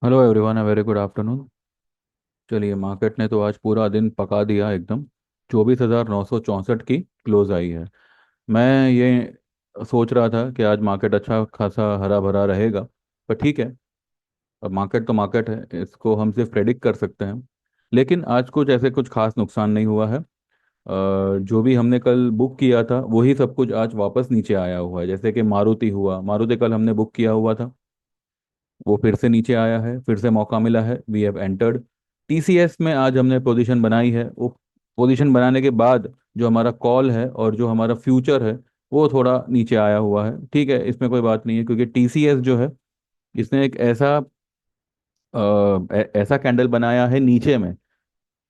Hello everyone, a very good afternoon. चलिए, market ने तो आज पूरा दिन पका दिया एकदम। 24,964 की क्लोज आई है। मैं ये सोच रहा था कि आज मार्केट अच्छा खासा हरा भरा रहेगा, पर ठीक है। अब मार्केट तो मार्केट है, इसको हम सिर्फ प्रेडिक्ट कर सकते हैं। लेकिन आज कुछ ऐसे कुछ खास नुकसान नहीं हुआ है। जो भी हमने कल बुक किया था वही सब कुछ आज वापस नीचे आया हुआ है। जैसे कि मारुति हुआ, मारुति कल हमने बुक किया हुआ था, वो फिर से नीचे आया है, फिर से मौका मिला है, वी हैव एंटर्ड। टीसीएस में आज हमने पोजीशन बनाई है। वो पोजीशन बनाने के बाद जो हमारा कॉल है और जो हमारा फ्यूचर है वो थोड़ा नीचे आया हुआ है। ठीक है, इसमें कोई बात नहीं है, क्योंकि टीसीएस जो है इसने एक ऐसा कैंडल बनाया है नीचे में।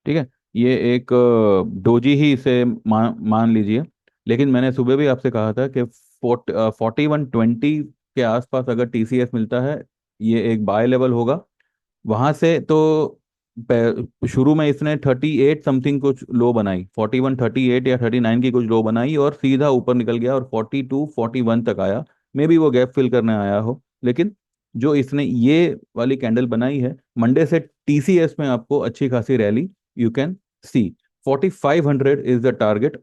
ठीक है, ये एक डोजी ही इसे मान लीजिए। लेकिन मैंने सुबह भी आपसे कहा था कि 4120 के आसपास अगर टीसीएस मिलता है, ये एक बाय लेवल होगा। वहां से तो शुरू में इसने 38 समथिंग कुछ लो बनाई, 4138 या 39 की कुछ लो बनाई और सीधा ऊपर निकल गया और 42 41 तक आया। मे बी वो गैप फिल करने आया हो। लेकिन जो इसने ये वाली कैंडल बनाई है, मंडे से टीसीएस में आपको अच्छी खासी rally you can see. 4500 is the target,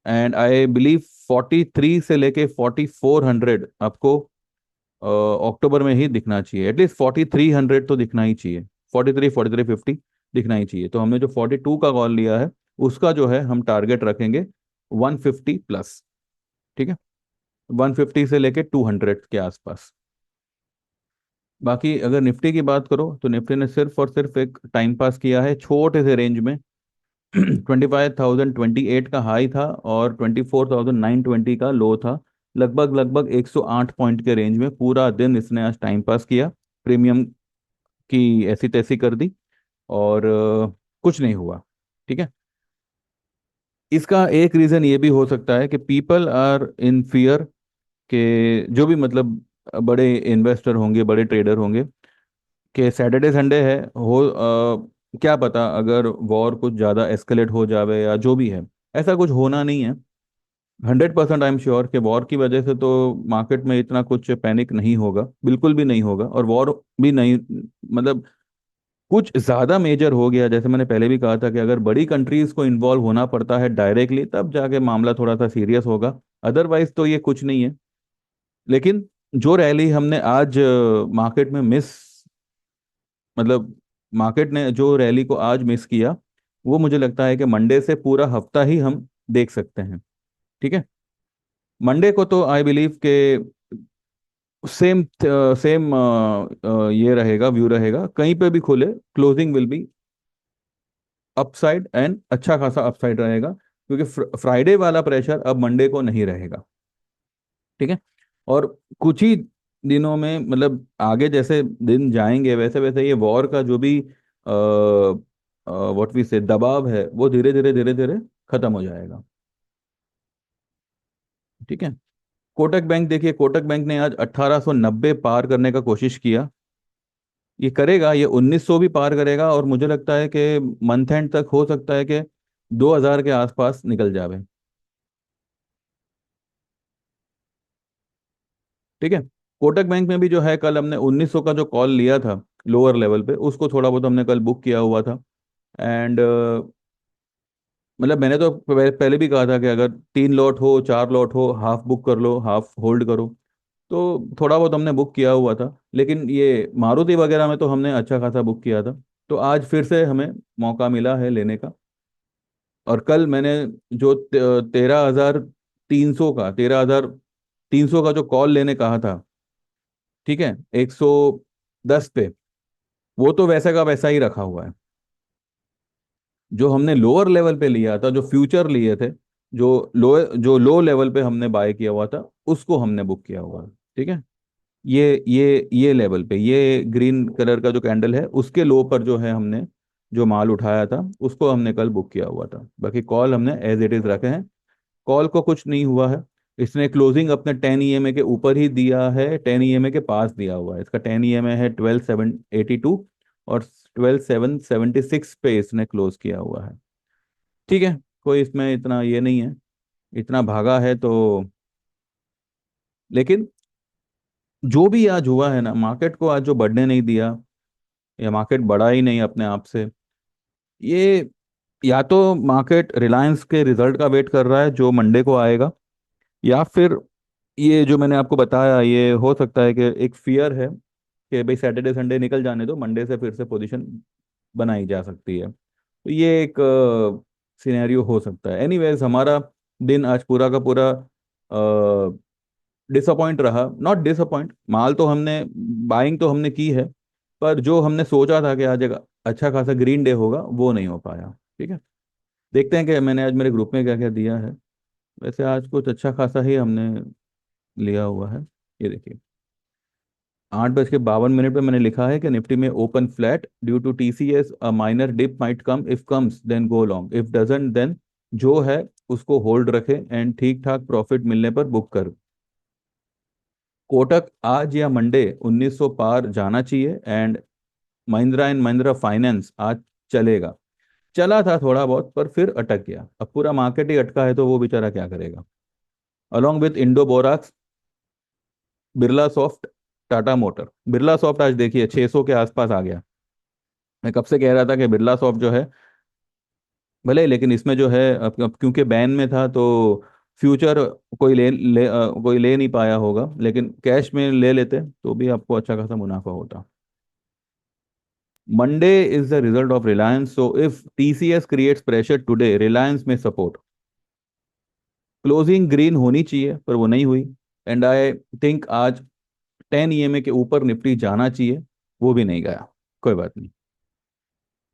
and I believe 43 से लेके 4400 आपको अक्टूबर में ही दिखना चाहिए। एटलीस्ट 4300 तो दिखना ही चाहिए। 43 4350 दिखना ही चाहिए। तो हमने जो 42 का कॉल लिया है उसका जो है हम टारगेट रखेंगे 150 प्लस। ठीक है, 150 से लेके 200 के आसपास। बाकी अगर निफ्टी की बात करो तो निफ्टी ने सिर्फ और सिर्फ एक टाइम पास किया है छोटे से रेंज में। 25,028 का हाई था और 24,920 का लो था। लगभग लगभग 108 पॉइंट के रेंज में पूरा दिन इसने आज टाइम पास किया। प्रीमियम की ऐसी तैसी कर दी और कुछ नहीं हुआ। ठीक है, इसका एक रीज़न ये भी हो सकता है कि पीपल आर इन फियर के जो भी मतलब बड़े इन्वेस्टर होंगे, बड़े ट्रेडर होंगे, कि सैटरडे संडे है क्या पता अगर वॉर कुछ ज़्यादा एस्केलेट हो जावे या जो भी है। ऐसा कुछ होना नहीं है। 100% आई एम श्योर कि वॉर की वजह से तो मार्केट में इतना कुछ पैनिक नहीं होगा, बिल्कुल भी नहीं होगा। और वॉर भी नहीं, मतलब कुछ ज़्यादा मेजर हो गया, जैसे मैंने पहले भी कहा था कि अगर बड़ी कंट्रीज को इन्वॉल्व होना पड़ता है डायरेक्टली तब जाके मामला थोड़ा सा सीरियस होगा। अदरवाइज तो ये कुछ नहीं है। लेकिन जो रैली हमने आज मार्केट में मिस, मतलब मार्केट ने जो रैली को आज मिस किया, वो मुझे लगता है कि मंडे से पूरा हफ्ता ही हम देख सकते हैं। ठीक है, मंडे को तो आई बिलीव के सेम सेम ये रहेगा, व्यू रहेगा, कहीं पे भी खुले closing will be upside and अच्छा खासा अपसाइड रहेगा, क्योंकि फ्राइडे वाला प्रेशर अब मंडे को नहीं रहेगा। ठीक है, और कुछ ही दिनों में, मतलब आगे जैसे दिन जाएंगे वैसे वैसे ये वॉर का जो भी व्हाट वी से दबाव है वो धीरे धीरे खत्म हो जाएगा। ठीक है, कोटक बैंक देखिए, कोटक बैंक ने आज 1890 पार करने का कोशिश किया। ये करेगा, ये 1900 भी पार करेगा और मुझे लगता है कि मंथ एंड तक हो सकता है कि 2000 के आसपास निकल जावे। ठीक है, कोटक बैंक में भी जो है कल हमने 1900 का जो कॉल लिया था लोअर लेवल पे, उसको थोड़ा बहुत हमने कल बुक किया हुआ था। एंड मतलब मैंने तो पहले भी कहा था कि अगर 3 लॉट हो, 4 लॉट हो, हाफ बुक कर लो, हाफ होल्ड करो। तो थोड़ा बहुत हमने बुक किया हुआ था, लेकिन ये मारुति वगैरह में तो हमने अच्छा खासा बुक किया था। तो आज फिर से हमें मौका मिला है लेने का। और कल मैंने जो 13,300 का जो कॉल लेने कहा था, ठीक है, 110 पे, वो तो वैसे का वैसा ही रखा हुआ है। जो हमने लोअर लेवल पे लिया था, जो फ्यूचर लिए थे, जो लो लेवल पे हमने बाय किया हुआ था, उसको हमने बुक किया हुआ है। ठीक है, ये लेवल पे, ये ग्रीन कलर का जो कैंडल है उसके लो पर जो है हमने जो माल उठाया था उसको हमने कल बुक किया हुआ था। बाकी कॉल हमने एज इट इज रखे हैं। कॉल को कुछ नहीं हुआ है। इसने क्लोजिंग अपने 10 EMA के ऊपर ही दिया है, 10 EMA के पास दिया हुआ है। इसका 10 EMA है 12,782 और 12,776 पे इसने क्लोज किया हुआ है। ठीक है, कोई इसमें इतना ये नहीं है, इतना भागा है तो। लेकिन जो भी आज हुआ है ना, मार्केट को आज जो बढ़ने नहीं दिया, या मार्केट बढ़ा ही नहीं अपने आप से। ये या तो मार्केट रिलायंस के रिजल्ट का वेट कर रहा है जो मंडे को आएगा, या फिर ये जो मैंने आपको बताया, ये हो सकता है कि एक फियर है कि भाई सैटरडे संडे निकल जाने दो, मंडे से फिर से पोजीशन बनाई जा सकती है। तो ये एक सिनेरियो हो सकता है। एनीवेज, हमारा दिन आज पूरा का पूरा डिसअपॉइंट रहा। नॉट डिसअपॉइंट, माल तो हमने, बाइंग तो हमने की है, पर जो हमने सोचा था कि आज एक अच्छा खासा ग्रीन डे होगा वो नहीं हो पाया। ठीक है, देखते हैं कि मैंने आज मेरे ग्रुप में क्या क्या दिया है। वैसे आज कुछ अच्छा खासा ही हमने लिया हुआ है। ये देखिए, 8:52 पे मैंने लिखा है कि निफ्टी में open flat due to TCS, a minor dip might come, if comes then go long, if doesn't then जो है उसको होल्ड रखे एंड ठीक ठाक प्रॉफिट मिलने पर बुक कर। कोटक आज या मंडे 1900 पार जाना चाहिए, and Mahindra and Mahindra finance आज चलेगा। चला था थोड़ा बहुत पर फिर अटक गया। अब पूरा मार्केट ही अटका है तो वो बेचारा क्या करेगा। Along with Indo borax, Birla soft, Tata motor. Birla soft आज देखिए 600 के आसपास आ गया। मैं कब से कह रहा था कि बिरला सॉफ्ट जो है भले, लेकिन इसमें जो है अब क्योंकि बैन में था तो फ्यूचर कोई ले नहीं पाया होगा, लेकिन कैश में ले लेते तो भी आपको अच्छा खासा मुनाफा होता। Monday is the result of Reliance, so if TCS creates pressure today, Reliance में सपोर्ट। क्लोजिंग ग्रीन होनी चाहिए पर वो नहीं हुई, एंड आई थिंक आज 10 EMA के ऊपर निफ्टी जाना चाहिए, वो भी नहीं गया। कोई बात नहीं।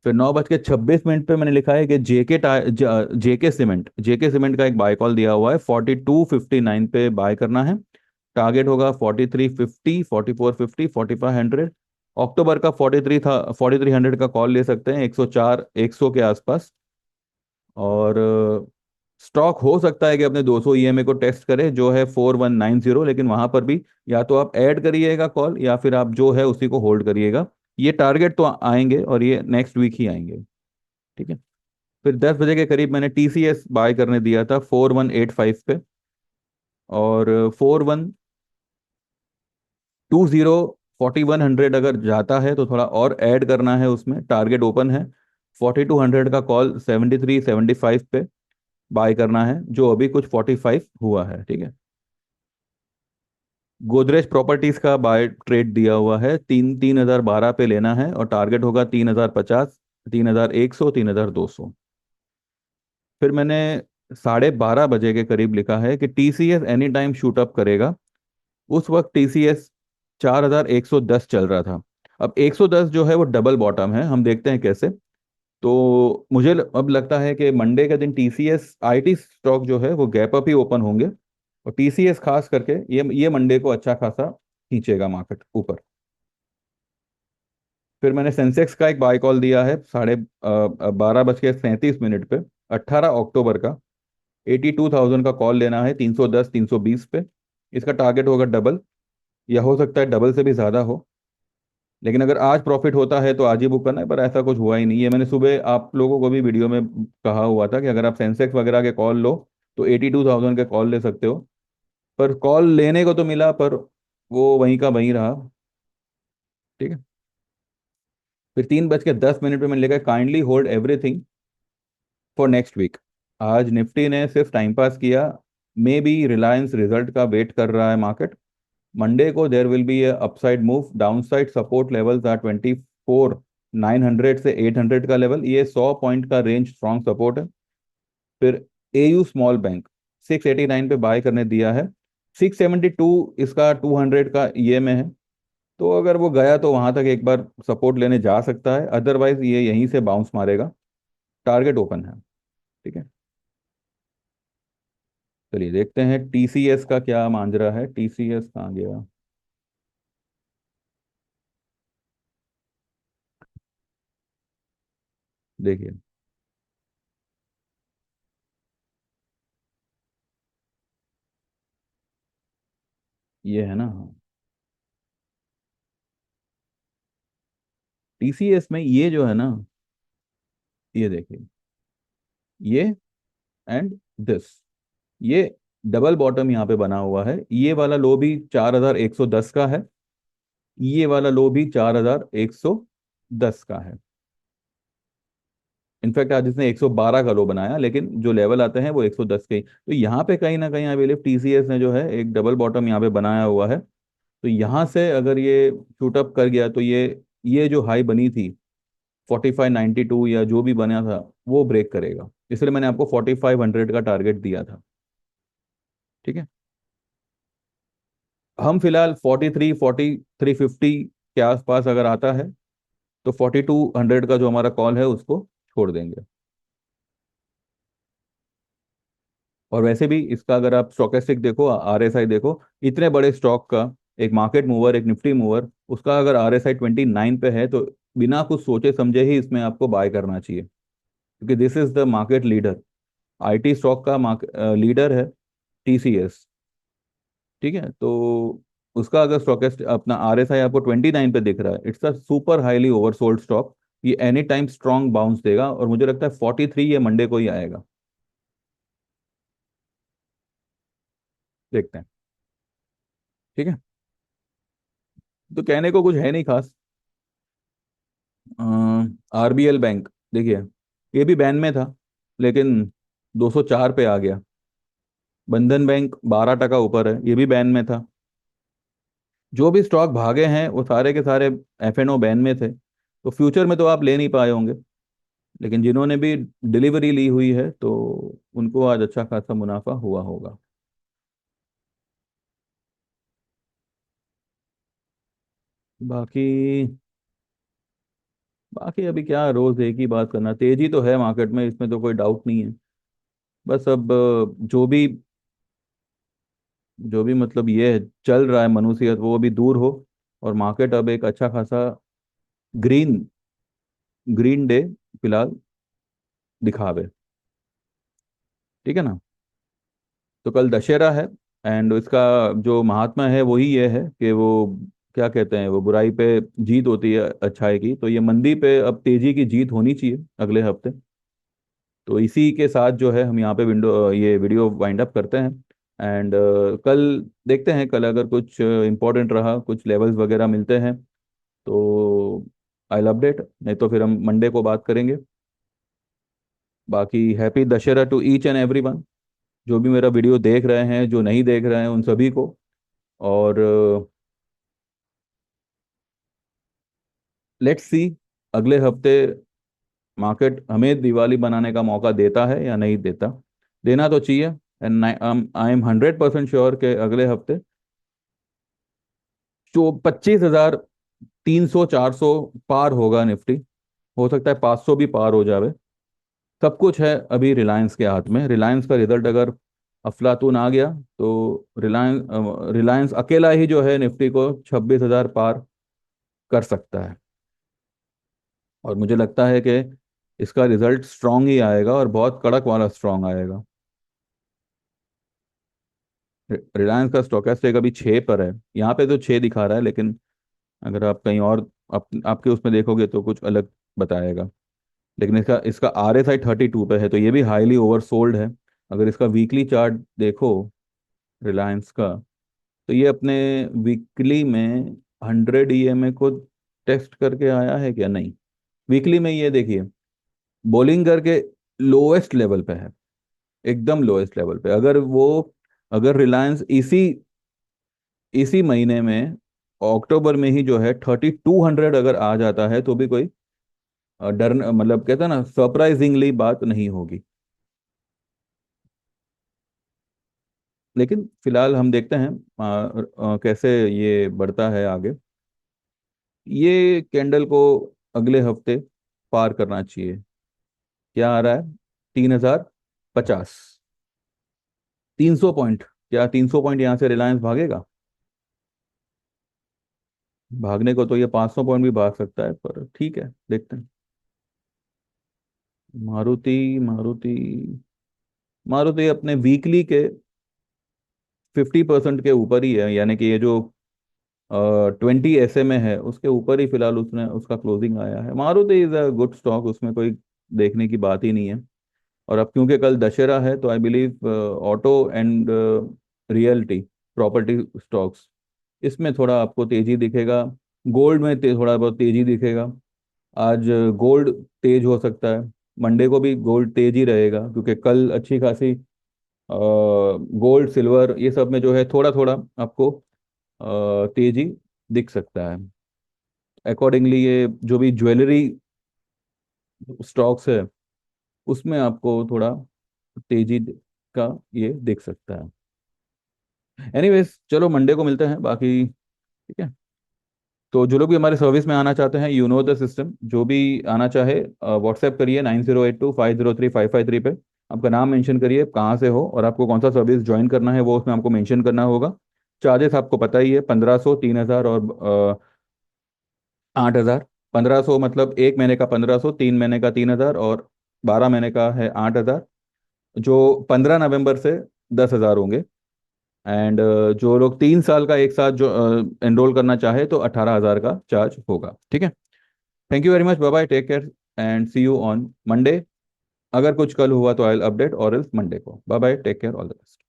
फिर 9:26 पे मैंने लिखा है कि जेके सीमेंट का एक बाय कॉल दिया हुआ है, 4259 पे बाय करना है। टारगेट होगा 4350, 4450, 4500। अक्टूबर का 43 था, 4300 का कॉल ले सकते हैं 104 100 के आसपास। और स्टॉक हो सकता है कि अपने 200 ईएमए को टेस्ट करे जो है 4190, लेकिन वहां पर भी या तो आप ऐड करिएगा कॉल या फिर आप जो है उसी को होल्ड करिएगा। ये टारगेट तो आएंगे और ये नेक्स्ट वीक ही आएंगे। ठीक है। फिर 10 बजे के करीब मैंने टीसीएस बाय करने दिया था 4185 पे, और 4120, 4100 अगर जाता है तो थोड़ा और ऐड करना है उसमें। टारगेट ओपन है 4200 का कॉल 7375 पे बाय करना है, जो अभी कुछ 45 हुआ है। ठीक है। गोदरेज प्रॉपर्टीज का बाय ट्रेड दिया हुआ है, 3012 पे लेना है और टारगेट होगा 3050, 3100, 3200। फिर मैंने 12:30 बजे के करीब लिखा है कि TCS any time shoot up करेगा। उस वक्त टीसीएस 4110 चल रहा था। अब 110 जो है वो डबल बॉटम है, हम देखते हैं कैसे। तो मुझे अब लगता है कि मंडे के दिन टीसीएस आईटी स्टॉक जो है वो गैप अप ही ओपन होंगे, और टीसीएस खास करके ये मंडे को अच्छा खासा खींचेगा मार्केट ऊपर। फिर मैंने सेंसेक्स का एक बाय कॉल दिया है 12:37 पे, 18 अक्टूबर का। 82,000 का कॉल लेना है 310 320 पे। इसका टारगेट होगा डबल, या हो सकता है डबल से भी ज़्यादा हो। लेकिन अगर आज प्रॉफिट होता है तो आज ही बुक करना है, पर ऐसा कुछ हुआ ही नहीं। ये मैंने सुबह आप लोगों को भी वीडियो में कहा हुआ था कि अगर आप सेंसेक्स वगैरह के कॉल लो तो 82,000 के कॉल ले सकते हो। पर कॉल लेने को तो मिला, पर वो वहीं का वहीं रहा। ठीक है। फिर 3:10 पे मैंने लिखा kindly hold everything for next week. आज निफ्टी ने सिर्फ टाइम पास किया। मे बी रिलायंस रिजल्ट का वेट कर रहा है मार्केट। मंडे को there will be a upside move, downside support levels are 24,900 से 800 का लेवल, ये 100 पॉइंट का रेंज स्ट्रॉन्ग सपोर्ट है। फिर एयू स्मॉल बैंक 689 पे बाय करने दिया है। 672 इसका 200 का ये में है, तो अगर वो गया तो वहां तक एक बार सपोर्ट लेने जा सकता है, अदरवाइज ये यहीं से बाउंस मारेगा। टारगेट ओपन है। ठीक है। चलिए देखते हैं टीसीएस का क्या मांजरा है। टीसीएस कहाँ गया। देखिए, ये है ना। टीसीएस में ये जो है ना, ये देखिए, ये एंड दिस, ये डबल बॉटम यहाँ पे बना हुआ है। ये वाला लो भी 4110 का है, ये वाला लो भी 4110 10 का है। इनफैक्ट आज इसने 112 का लो बनाया, लेकिन जो लेवल आते हैं वो 110 के ही। तो यहाँ पे कहीं ना कहीं आई बिलीव टीसीएस ने जो है एक डबल बॉटम यहाँ पे बनाया हुआ है। तो यहाँ से अगर ये शूट अप कर गया तो ये जो हाई बनी थी 4592 या जो भी बना था वो ब्रेक करेगा, इसलिए मैंने आपको 4500 का टारगेट दिया था। ठीक है। हम फिलहाल 43 के आसपास अगर आता है तो 4200 का जो हमारा कॉल है उसको छोड़ देंगे। और वैसे भी इसका अगर आप स्टोकेस्टिक देखो, आरएसआई देखो, इतने बड़े स्टॉक का एक मार्केट मूवर, एक निफ्टी मूवर, उसका अगर आरएसआई 29 पे है तो बिना कुछ सोचे समझे ही इसमें आपको बाय करना चाहिए, क्योंकि this is the market leader. IT stock का लीडर है टीसीएस। ठीक है। तो उसका अगर स्टॉकेस्ट अपना आरएसआई आपको 29 पे दिख रहा है, it's a super highly oversold stock. ये एनी टाइम स्ट्रांग बाउंस देगा और मुझे लगता है 43 ये मंडे को ही आएगा। देखते हैं। ठीक है। तो कहने को कुछ है नहीं खास। आरबीएल बैंक देखिए, ये भी बैन में था लेकिन 204 पे आ गया। बंधन बैंक 12% ऊपर है, ये भी बैन में था। जो भी स्टॉक भागे हैं वो सारे के सारे एफएनओ बैन में थे, तो फ्यूचर में तो आप ले नहीं पाए होंगे, लेकिन जिन्होंने भी डिलीवरी ली हुई है तो उनको आज अच्छा खासा मुनाफा हुआ होगा। बाकी बाकी अभी क्या रोज एक ही बात करना, तेजी तो है मार्केट में, इसमें तो कोई डाउट नहीं है। बस अब जो भी मतलब ये चल रहा है मनुष्यत वो अभी दूर हो, और मार्केट अब एक अच्छा खासा ग्रीन ग्रीन डे फिलहाल दिखावे। ठीक है ना। तो कल दशहरा है, एंड इसका जो महात्मा है वही ये है कि वो क्या कहते हैं, वो बुराई पे जीत होती है अच्छाई की, तो ये मंदी पे अब तेजी की जीत होनी चाहिए अगले हफ्ते। तो इसी के साथ जो है हम यहाँ पे ये वीडियो वाइंड अप करते हैं। एंड कल देखते हैं, कल अगर कुछ इंपॉर्टेंट रहा, कुछ लेवल्स वगैरह मिलते हैं तो आई अपडेट, नहीं तो फिर हम मंडे को बात करेंगे। बाकी happy Dussehra to each and everyone, जो भी मेरा वीडियो देख रहे हैं, जो नहीं देख रहे हैं उन सभी को। और लेट्स सी अगले हफ्ते मार्केट हमें दिवाली बनाने का मौका देता है या नहीं देता। देना तो चाहिए, एंड आई एम 100% श्योर कि अगले हफ्ते जो 25,300 400 पार होगा निफ्टी। हो सकता है 500 भी पार हो जावे। सब कुछ है अभी रिलायंस के हाथ में। रिलायंस का रिजल्ट अगर अफलातून आ गया तो रिलायंस अकेला ही जो है निफ्टी को 26,000 पार कर सकता है। और मुझे लगता है कि इसका रिजल्ट स्ट्रांग ही आएगा और बहुत कड़क वाला स्ट्रांग आएगा। रिलायंस का स्टॉकेस्टिक अभी 6 पर है, यहाँ पे तो 6 दिखा रहा है, लेकिन अगर आप कहीं और आपके उसमें देखोगे तो कुछ अलग बताएगा। लेकिन इसका इसका आरएसआई 32 पे है, तो ये भी हाईली ओवरसोल्ड है। अगर इसका वीकली चार्ट देखो रिलायंस का, तो ये अपने वीकली में 100 ईएमए को टेस्ट करके आया है क्या, नहीं। वीकली में ये देखिए बोलिंगर के लोएस्ट लेवल पे है, एकदम लोएस्ट लेवल पे। अगर रिलायंस इसी इसी महीने में अक्टूबर में ही जो है 3200 अगर आ जाता है तो भी कोई डर मतलब कहता है ना, सरप्राइजिंगली बात नहीं होगी। लेकिन फिलहाल हम देखते हैं कैसे ये बढ़ता है आगे। ये कैंडल को अगले हफ्ते पार करना चाहिए। क्या आ रहा है? 3050, 300 पॉइंट। क्या 300 पॉइंट यहाँ से रिलायंस भागेगा? भागने को तो ये 500 पॉइंट भी भाग सकता है, पर ठीक है, देखते हैं। मारुति मारुति मारुति अपने वीकली के 50% के ऊपर ही है, यानी कि ये जो 20 SMA है उसके ऊपर ही फिलहाल उसने उसका क्लोजिंग आया है। Maruti is a good stock, उसमें कोई देखने की बात ही नहीं है। और अब क्योंकि कल दशहरा है तो I believe auto and realty, property stocks, इसमें थोड़ा आपको तेजी दिखेगा। गोल्ड में थोड़ा बहुत तेजी दिखेगा। आज गोल्ड तेज हो सकता है, मंडे को भी गोल्ड तेज ही रहेगा, क्योंकि कल अच्छी खासी गोल्ड सिल्वर ये सब में जो है थोड़ा थोड़ा आपको तेजी दिख सकता है। अकॉर्डिंगली ये जो भी ज्वेलरी स्टॉक्स है उसमें आपको थोड़ा तेजी का ये दिख सकता है। एनीवेज चलो मंडे को मिलते हैं बाकी, ठीक है। तो जो लोग भी हमारे सर्विस में आना चाहते हैं, यू नो द सिस्टम, जो भी आना चाहे व्हाट्सएप करिए 9082503553 पे। आपका नाम मेंशन करिए, कहाँ से हो, और आपको कौन सा सर्विस ज्वाइन करना है वो उसमें आपको मेंशन करना होगा। चार्जेस आपको पता ही है, 1500, 3000 और 8000। 1500 मतलब एक महीने का 1500, 3 महीने का 3000, और 12 महीने का है 8000, जो 15 नवंबर से 10,000 होंगे। एंड जो लोग 3 साल का एक साथ जो एनरोल करना चाहे तो 18,000 का चार्ज होगा, ठीक है। Thank you very much, bye bye, take care and see you on Monday. अगर कुछ कल हुआ तो आई विल अपडेट, और एल्स मंडे को। Bye bye, take care, all the best.